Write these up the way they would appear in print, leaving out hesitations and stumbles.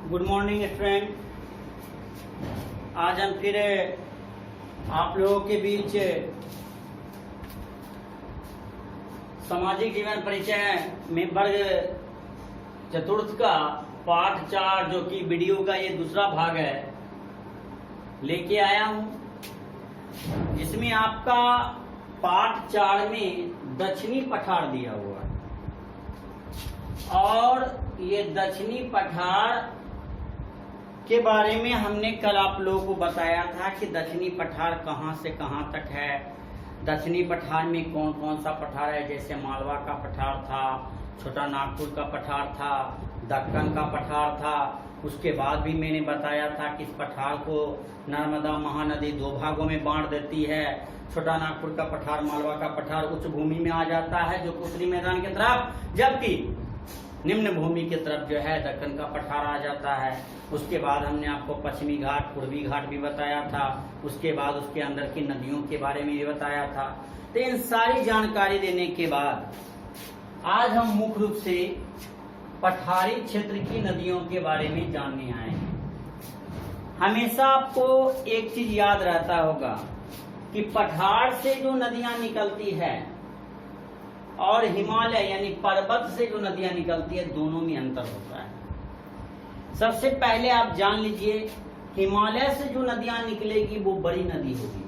Good morning student. आज हम फिर आप लोगों के बीच सामाजिक जीवन परिचय में वर्ग चतुर्थ का पाठ 4 जो कि वीडियो का ये दूसरा भाग है लेके आया हूं, जिसमें आपका पाठ 4 में दक्षिणी पठार दिया हुआ है। और ये दक्षिणी पठार के बारे में हमने कल आप लोगों को बताया था कि दक्षिणी पठार कहां से कहां तक है। दक्षिणी पठार में कौन कौन सा पठार है, जैसे मालवा का पठार था, छोटा नागपुर का पठार था, दक्कन का पठार था। उसके बाद भी मैंने बताया था कि इस पठार को नर्मदा महानदी 2 भागों में बांट देती है। छोटा नागपुर का पठार, मालवा का पठार उच्च भूमि में आ जाता है जो उत्तरी मैदान की तरफ, जबकि निम्न भूमि की तरफ जो है दक्कन का पठार आ जाता है। उसके बाद हमने आपको पश्चिमी घाट, पूर्वी घाट भी बताया था। उसके बाद उसके अंदर की नदियों के बारे में भी बताया था। तो इन सारी जानकारी देने के बाद आज हम मुख्य रूप से पठारी क्षेत्र की नदियों के बारे में जानने आए हैं। हमेशा आपको एक चीज याद रहता होगा कि पठार से जो नदियां निकलती है और हिमालय यानी पर्वत से जो नदियां निकलती है, दोनों में अंतर होता है। सबसे पहले आप जान लीजिए, हिमालय से जो नदियां निकलेगी वो बड़ी नदी होगी।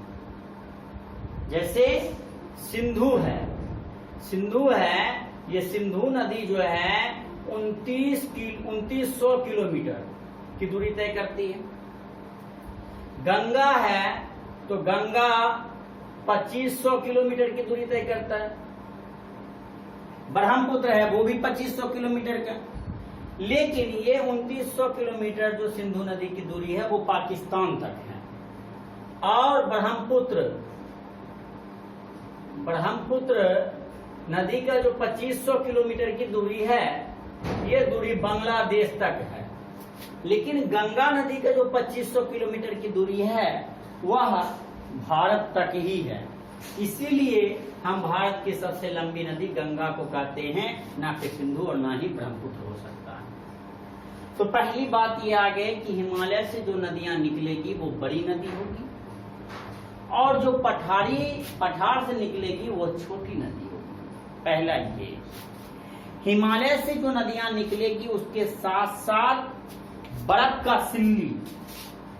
जैसे सिंधु है, ये सिंधु नदी जो है 2900 किलोमीटर की दूरी तय करती है। गंगा है तो गंगा 2500 किलोमीटर की दूरी तय करता है। ब्रह्मपुत्र है वो भी 2500 किलोमीटर का। लेकिन ये 2900 किलोमीटर जो सिंधु नदी की दूरी है वो पाकिस्तान तक है। और ब्रह्मपुत्र नदी का जो 2500 किलोमीटर की दूरी है, ये दूरी बांग्लादेश तक है। लेकिन गंगा नदी का जो 2500 किलोमीटर की दूरी है वह भारत तक ही है। इसीलिए हम भारत की सबसे लंबी नदी गंगा को कहते हैं, ना कि सिंधु और ना ही ब्रह्मपुत्र हो सकता है। तो पहली बात यह आ गई कि हिमालय से जो नदियां निकलेगी वो बड़ी नदी होगी, और जो पठार से निकलेगी वो छोटी नदी होगी। पहला ये, हिमालय से जो नदियां निकलेगी उसके साथ साथ बर्फ का सिल्ली,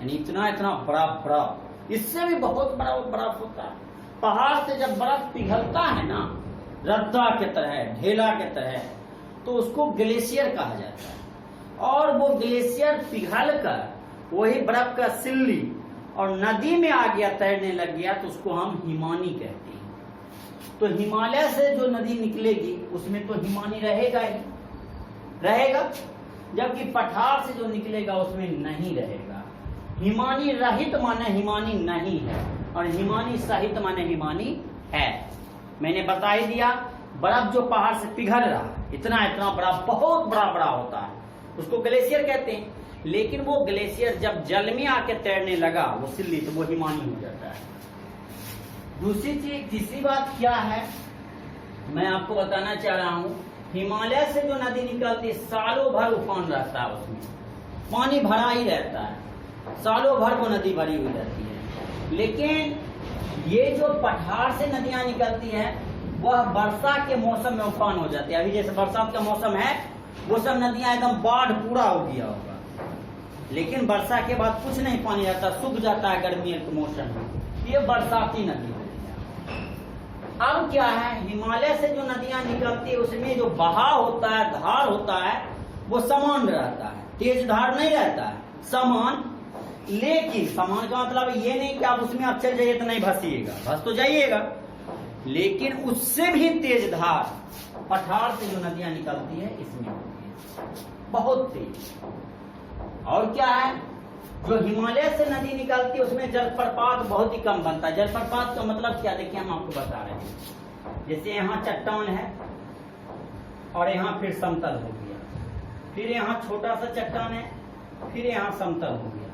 यानी इतना इतना बड़ा, इससे भी बहुत बड़ा बर्फ होता है। पहाड़ से जब बर्फ पिघलता है ना, रद्दा के तरह, ढेला के तरह, तो उसको ग्लेशियर कहा जाता है। और वो ग्लेशियर पिघल कर वही बर्फ का सिल्ली और नदी में आ गया, तैरने लग गया, तो उसको हम हिमानी कहते हैं। तो हिमालय से जो नदी निकलेगी उसमें तो हिमानी रहेगा ही रहेगा, जबकि पठार से जो निकलेगा उसमें नहीं रहेगा। हिमानी रहित माने हिमानी नहीं है, और हिमानी सहित माने हिमानी है। मैंने बता ही दिया, बर्फ जो पहाड़ से पिघल रहा है, इतना इतना बड़ा, बहुत बड़ा होता है, उसको ग्लेशियर कहते हैं। लेकिन वो ग्लेशियर जब जल में आके तैरने लगा वो सिल्ली, तो वो हिमानी हो जाता है। तीसरी बात क्या है मैं आपको बताना चाह रहा हूं, हिमालय से जो नदी निकलती है सालों भर उफान रहता है, उसमें पानी भरा ही रहता है, सालों भर वो नदी भरी हुई रहती है। लेकिन ये जो पठार से नदियां निकलती हैं वह वर्षा के मौसम में उफान हो जाती है। अभी जैसे बरसात का मौसम है, वो सब नदियां एकदम बाढ़ पूरा हो गया होगा। लेकिन वर्षा के बाद कुछ नहीं पानी रहता, सूख जाता है गर्मी के मौसम में। ये बरसाती नदी हो गई। अब क्या है, हिमालय से जो नदियां निकलती है उसमें जो बहाव होता है, धार होता है, वो समान रहता है, तेज धार नहीं रहता है, समान। लेकिन समान का मतलब ये नहीं कि आप उसमें आप चल जाइए तो नहीं भसिएगा, भस तो जाइएगा, लेकिन उससे भी तेज धार पठार से जो नदियां निकलती है इसमें होती है, बहुत तेज। और क्या है, जो हिमालय से नदी निकलती है उसमें जलप्रपात बहुत ही कम बनता है। जलप्रपात का मतलब क्या, देखिए हम आपको बता रहे हैं। जैसे यहाँ चट्टान है और यहाँ फिर समतल हो गया, फिर यहाँ छोटा सा चट्टान है, फिर यहाँ समतल हो गया।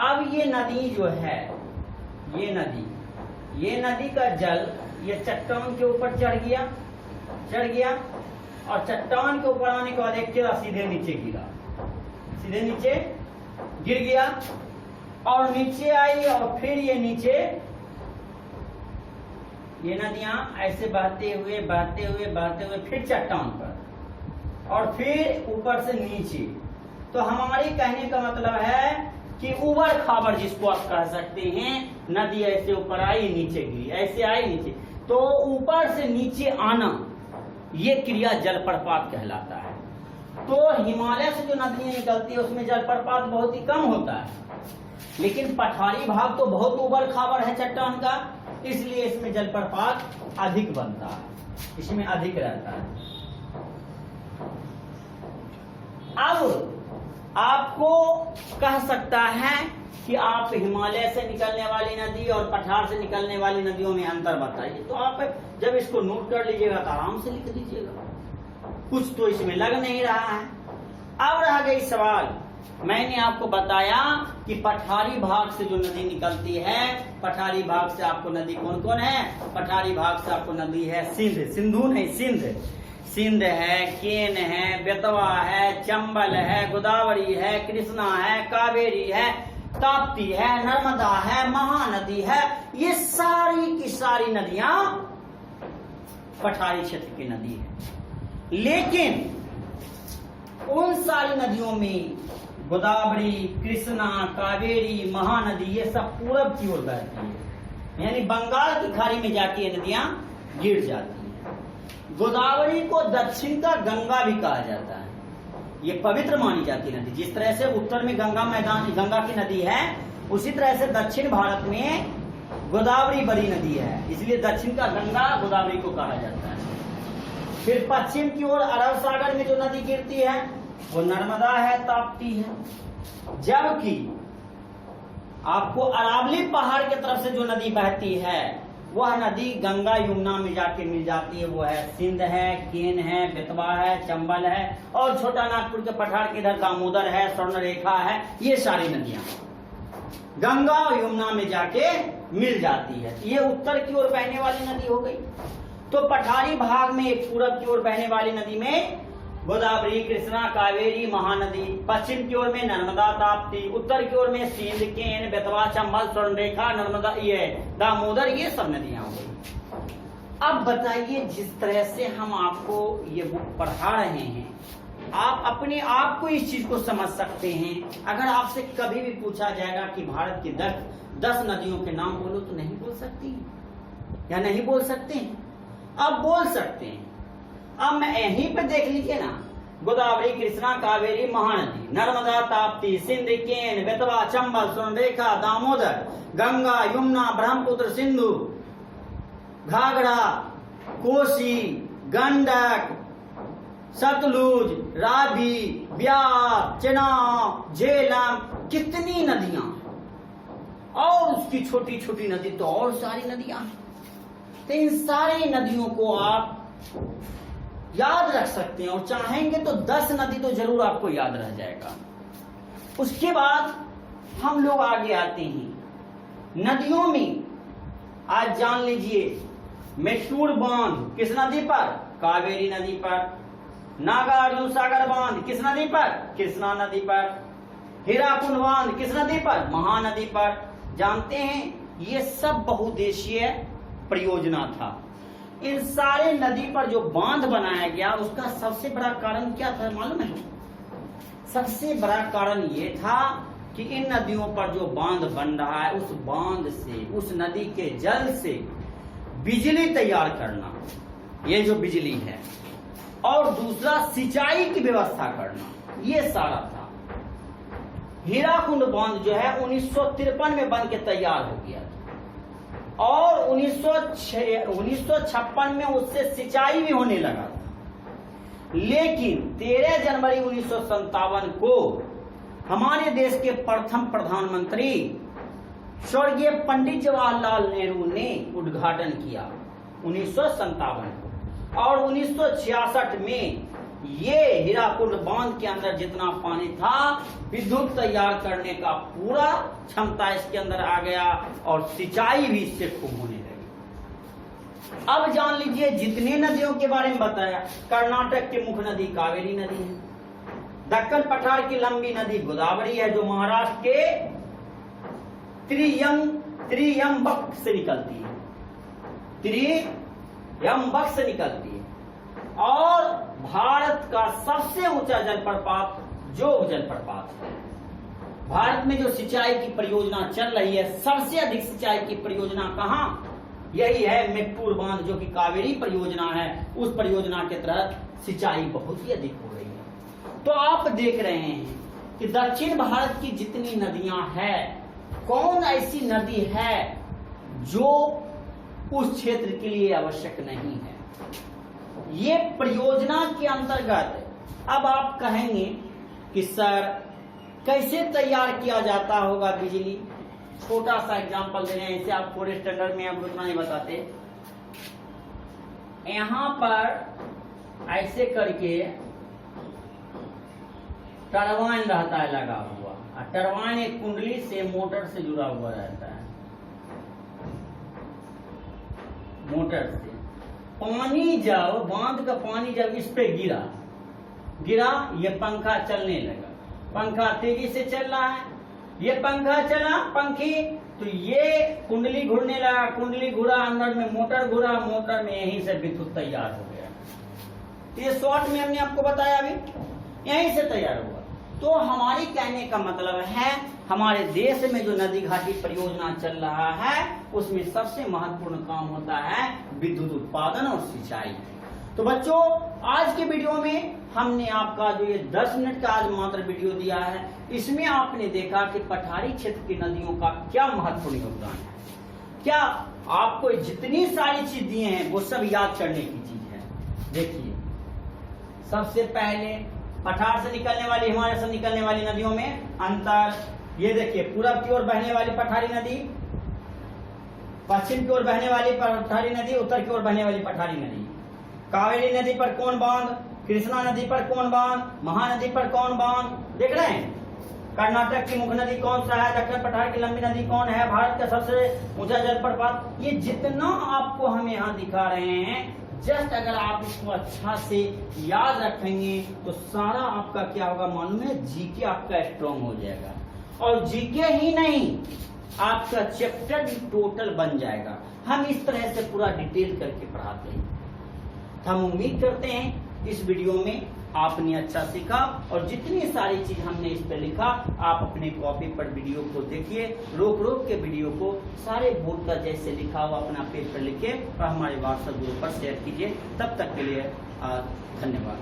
अब ये नदी जो है, ये नदी का जल ये चट्टान के ऊपर चढ़ गया और चट्टान के ऊपर आने के बाद एक सीधे नीचे गिरा। सीधे नीचे गिर गया और नीचे आई और फिर ये नीचे ये नदियां ऐसे बहते हुए फिर चट्टान पर और फिर ऊपर से नीचे। तो हमारी कहने का मतलब है कि उबड़ खाबड़ जिसको आप कह सकते हैं, नदी ऐसे ऊपर आई नीचे गिरी, ऐसे आई नीचे, तो ऊपर से नीचे आना ये क्रिया जलप्रपात कहलाता है। तो हिमालय से जो नदियां निकलती है उसमें जलप्रपात बहुत ही कम होता है, लेकिन पठारी भाग तो बहुत उबड़ खाबड़ है चट्टान का, इसलिए इसमें जलप्रपात अधिक बनता है, इसमें अधिक रहता है। अब आपको कह सकता है कि आप हिमालय से निकलने वाली नदी और पठार से निकलने वाली नदियों में अंतर बताइए। तो आप जब इसको नोट कर लीजिएगा तो आराम से लिख दीजिएगा, कुछ तो इसमें लग नहीं रहा है। अब रह गई सवाल, मैंने आपको बताया कि पठारी भाग से जो नदी निकलती है, पठारी भाग से आपको नदी कौन कौन है? पठारी भाग से आपको नदी है सिंध, सिंधु नहीं सिंध, सिंध है, केन है, बेतवा है, चंबल है, गोदावरी है, कृष्णा है, कावेरी है, ताप्ती है, नर्मदा है, महानदी है। ये सारी की सारी नदियां पठारी क्षेत्र की नदी है। लेकिन उन सारी नदियों में गोदावरी, कृष्णा, कावेरी, महानदी ये सब पूरब की ओर बहती है, यानी बंगाल की खाड़ी में जाके ये नदियां गिर जाती हैं। गोदावरी को दक्षिण का गंगा भी कहा जाता है, ये पवित्र मानी जाती नदी। जिस तरह से उत्तर में गंगा मैदान गंगा की नदी है, उसी तरह से दक्षिण भारत में गोदावरी बड़ी नदी है, इसलिए दक्षिण का गंगा गोदावरी को कहा जाता है। फिर पश्चिम की ओर अरब सागर में जो नदी गिरती है वो नर्मदा है, ताप्ती है। जबकि आपको अरावली पहाड़ की तरफ से जो नदी बहती है वह नदी गंगा यमुना में जाके मिल जाती है, वो है सिंध है, केन है, बेतवा है, चंबल है, और छोटा नागपुर के पठार के इधर दामोदर है, स्वर्णरेखा है। ये सारी नदियां गंगा और यमुना में जाके मिल जाती है। ये उत्तर की ओर बहने वाली नदी हो गई। तो पठारी भाग में एक पूरब की ओर बहने वाली नदी में गोदावरी, कृष्णा, कावेरी, महानदी, पश्चिम की ओर में नर्मदा, ताप्ती, उत्तर की ओर में सिंध, केन, बेतवा, चंबल, स्वर्णरेखा, नर्मदा, ये दामोदर, ये सब नदियां हो गई। अब बताइए, जिस तरह से हम आपको ये बुक पढ़ा रहे हैं, आप अपने आप को इस चीज को समझ सकते हैं। अगर आपसे कभी भी पूछा जाएगा कि भारत की 10 नदियों के नाम बोलो, तो नहीं बोल सकती या नहीं बोल सकते हैं? अब बोल सकते हैं। अब मैं यहीं पे देख लीजिए ना, गोदावरी, कृष्णा, कावेरी, महानदी, नर्मदा, ताप्ती, सिंध, केन, बेतवा, चंबल, स्वर्णरेखा, दामोदर, गंगा, यमुना, ब्रह्मपुत्र, सिंधु, घाघरा, कोसी, गंडक, सतलुज, रावी, ब्यास, चेनाब, झेलम, कितनी नदियां, और उसकी छोटी छोटी नदी तो और सारी नदियां हैं। तो इन सारी नदियों को आप याद रख सकते हैं, और चाहेंगे तो 10 नदी तो जरूर आपको याद रह जाएगा। उसके बाद हम लोग आगे आते हैं नदियों में। आज जान लीजिए, मेट्टूर बांध किस नदी पर? कावेरी नदी पर। नागार्जुन सागर बांध किस नदी पर? कृष्णा नदी पर। हीराकुंड बांध किस नदी पर? महानदी पर। जानते हैं, ये सब बहुउद्देशीय परियोजना था। इन सारे नदी पर जो बांध बनाया गया, उसका सबसे बड़ा कारण क्या था मालूम है? सबसे बड़ा कारण ये था कि इन नदियों पर जो बांध बन रहा है, उस बांध से, उस नदी के जल से बिजली तैयार करना, ये जो बिजली है, और दूसरा सिंचाई की व्यवस्था करना, ये सारा था। हीराकुंड बांध जो है 1953 में बन के तैयार हो गया, और 1956 में उससे सिंचाई भी होने लगा था। लेकिन 13 जनवरी 1957 को हमारे देश के प्रथम प्रधानमंत्री स्वर्गीय पंडित जवाहरलाल नेहरू ने उद्घाटन किया 1957 को, और 1966 में ये हीराकुंड बांध के अंदर जितना पानी था, विद्युत तैयार करने का पूरा क्षमता इसके अंदर आ गया, और सिंचाई भी इससे खूब होने लगी। अब जान लीजिए, जितने नदियों के बारे में बताया, कर्नाटक की मुख्य नदी कावेरी नदी है, दक्कन पठार की लंबी नदी गोदावरी है, जो महाराष्ट्र के त्रियंबक से निकलती है, त्रियंबक से निकलती है। और भारत का सबसे ऊंचा जलप्रपात जोग जलप्रपात है। भारत में जो सिंचाई की परियोजना चल रही है, सबसे अधिक सिंचाई की परियोजना कहां? यही है मेट्टूर बांध, जो कि कावेरी परियोजना है। उस परियोजना के तहत सिंचाई बहुत ही अधिक हो रही है। तो आप देख रहे हैं कि दक्षिण भारत की जितनी नदियां हैं, कौन ऐसी नदी है जो उस क्षेत्र के लिए आवश्यक नहीं है। ये परियोजना के अंतर्गत अब आप कहेंगे कि सर कैसे तैयार किया जाता होगा बिजली? छोटा सा एग्जांपल दे रहे हैं, इसे आप फोर्थ स्टैंडर्ड में अब उतना नहीं बताते। यहां पर ऐसे करके टरबाइन रहता है लगा हुआ, और टरबाइन एक कुंडली से मोटर से जुड़ा हुआ रहता है। मोटर से पानी जब बांध का पानी जब इस पे गिरा, ये पंखा चलने लगा, पंखा तेजी से चल रहा है, ये पंखा चला पंखी, तो ये कुंडली घूरने लगा, कुंडली घुरा, अंदर में मोटर घुरा, मोटर में यहीं से विद्युत तैयार हो गया। ये शॉर्ट में हमने आपको बताया, अभी यहीं से तैयार हुआ। तो हमारी कहने का मतलब है, हमारे देश में जो नदी घाटी परियोजना चल रहा है, उसमें सबसे महत्वपूर्ण काम होता है विद्युत उत्पादन और सिंचाई। तो बच्चों, आज के वीडियो में हमने आपका जो ये 10 मिनट का आज मात्र वीडियो दिया है, इसमें आपने देखा कि पठारी क्षेत्र की नदियों का क्या महत्वपूर्ण योगदान है। क्या आपको जितनी सारी चीज दिए हैं वो सब याद करने की चीज है। देखिए, सबसे पहले पठार से निकलने वाली, हिमालय से निकलने वाली नदियों में अंतर। ये देखिए, पूरब की ओर बहने वाली पठारी नदी, पश्चिम की ओर बहने वाली पठारी नदी, उत्तर की ओर बहने वाली पठारी नदी। कावेरी नदी पर कौन बांध, कृष्णा नदी पर कौन बांध, महानदी पर कौन बांध, देख रहे हैं। कर्नाटक की मुख्य नदी कौन सा है, दक्षिण पठार की लंबी नदी कौन है, भारत का सबसे ऊंचा जलप्रपात। ये जितना आपको हम यहाँ दिखा रहे हैं, जस्ट अगर आप इसको अच्छा से याद रखेंगे तो सारा आपका क्या होगा मालूम है, जीके आपका स्ट्रॉन्ग हो जाएगा। और जीके ही नहीं, आपका चैप्टर भी टोटल बन जाएगा। हम इस तरह से पूरा डिटेल करके पढ़ाते हैं। हम उम्मीद करते हैं इस वीडियो में आपने अच्छा सीखा, और जितनी सारी चीज हमने इस पर लिखा, आप अपने कॉपी पर वीडियो को देखिए, रोक रोक के वीडियो को सारे बोर्ड का जैसे लिखा हुआ अपना पेज पर लिखिए और हमारे व्हाट्सएप ग्रुप पर शेयर कीजिए। तब तक के लिए धन्यवाद।